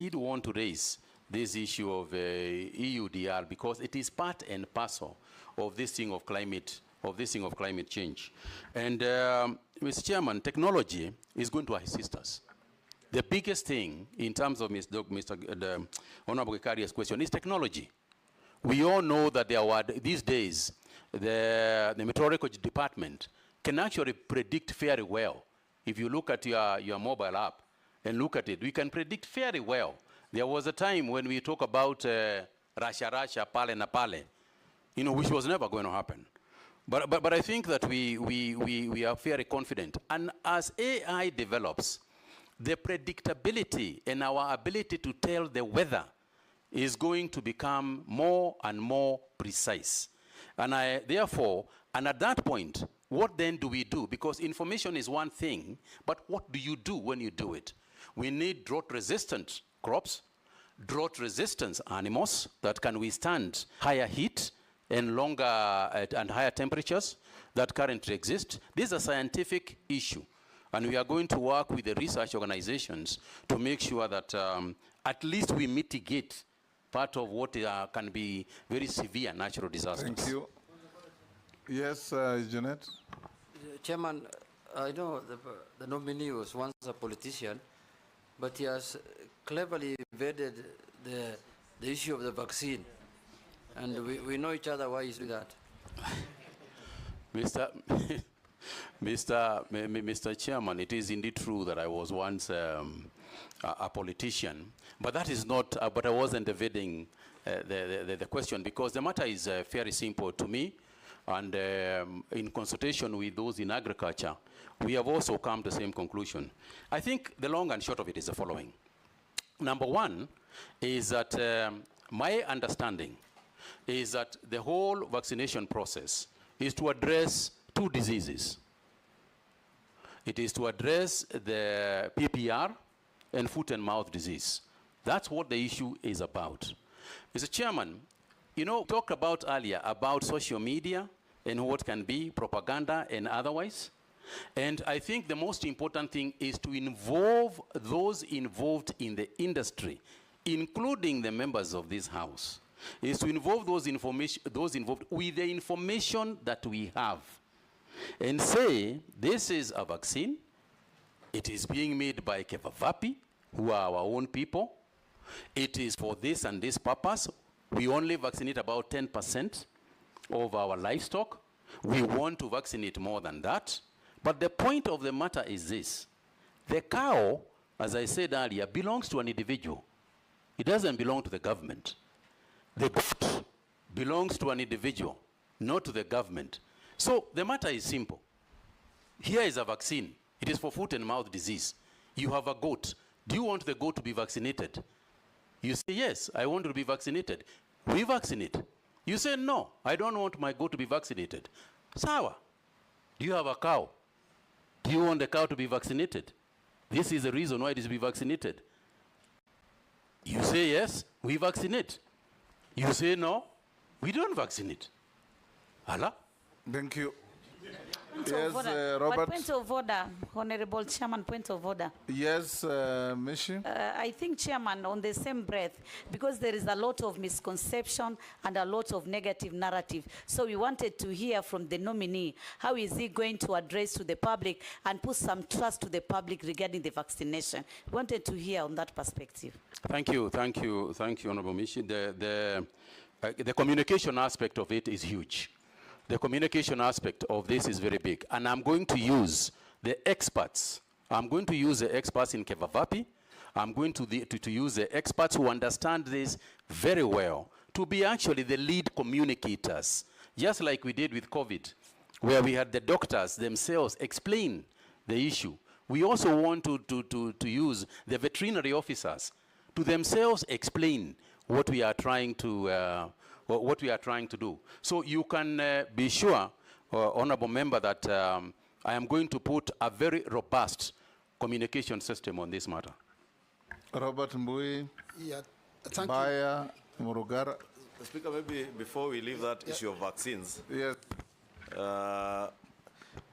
did want to raise this issue of EUDR because it is part and parcel of this thing of climate change. And Mr. Chairman, technology is going to assist us. The biggest thing in terms of the Honorable Gikaria's question is technology. We all know that these days the meteorological department can actually predict very well. If you look at your mobile app and look at it, we can predict very well. There was a time when we talk about Russia, pale na pale, which was never going to happen. But I think that we are very confident. And as AI develops, the predictability and our ability to tell the weather is going to become more and more precise. And therefore, at that point, what then do we do? Because information is one thing, but what do you do when you do it? We need drought-resistant crops, drought-resistant animals that can withstand higher heat and longer and higher temperatures that currently exist. This is a scientific issue. And we are going to work with the research organizations to make sure that at least we mitigate part of what can be very severe natural disasters. Thank you. Yes, Janet. Chairman, I know the nominee was once a politician, but he has cleverly evaded the issue of the vaccine. And we know each other why he's doing that. Mr. Chairman, it is indeed true that I was once a politician, but that is not, but I wasn't evading the question, because the matter is very simple to me, and in consultation with those in agriculture, we have also come to the same conclusion. I think the long and short of it is the following. Number one is that my understanding is that the whole vaccination process is to address two diseases. It is to address the PPR and foot and mouth disease. That's what the issue is about. Mr. Chairman, talked about earlier about social media and what can be propaganda and otherwise. And I think the most important thing is to involve those involved in the industry, including the members of this House, is to involve those involved with the information that we have and say, this is a vaccine, it is being made by Kevavapi, who are our own people, it is for this and this purpose, we only vaccinate about 10% of our livestock, we want to vaccinate more than that, but the point of the matter is this, the cow, as I said earlier, belongs to an individual, it doesn't belong to the government. The goat belongs to an individual, not to the government. So the matter is simple. Here is a vaccine. It is for foot and mouth disease. You have a goat. Do you want the goat to be vaccinated? You say, yes, I want to be vaccinated. We vaccinate. You say, no, I don't want my goat to be vaccinated. Sawa. Do you have a cow? Do you want the cow to be vaccinated? This is the reason why it is to be vaccinated. You say, yes, we vaccinate. You say, no, we don't vaccinate. Allah? Thank you. Yes, Robert. Point of order, Honorable Chairman, point of order. Yes, Mishi. I think, Chairman, on the same breath, because there is a lot of misconception and a lot of negative narrative, so we wanted to hear from the nominee, how is he going to address to the public and put some trust to the public regarding the vaccination? We wanted to hear on that perspective. Thank you, Honorable Mishi. The communication aspect of it is huge. The communication aspect of this is very big. And I'm going to use the experts. I'm going to use the experts in Kevavapi. I'm going to use the experts who understand this very well to be actually the lead communicators, just like we did with COVID, where we had the doctors themselves explain the issue. We also want to use the veterinary officers to themselves explain what we are trying to do. So you can be sure, Honorable Member, that I am going to put a very robust communication system on this matter. Robert Mbui, yeah, thank Baya, Murugara. Speaker, maybe before we leave that issue of vaccines, Yes.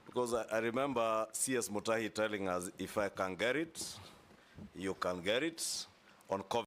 because I remember CS Mutahi telling us, if I can get it, you can get it. on COVID.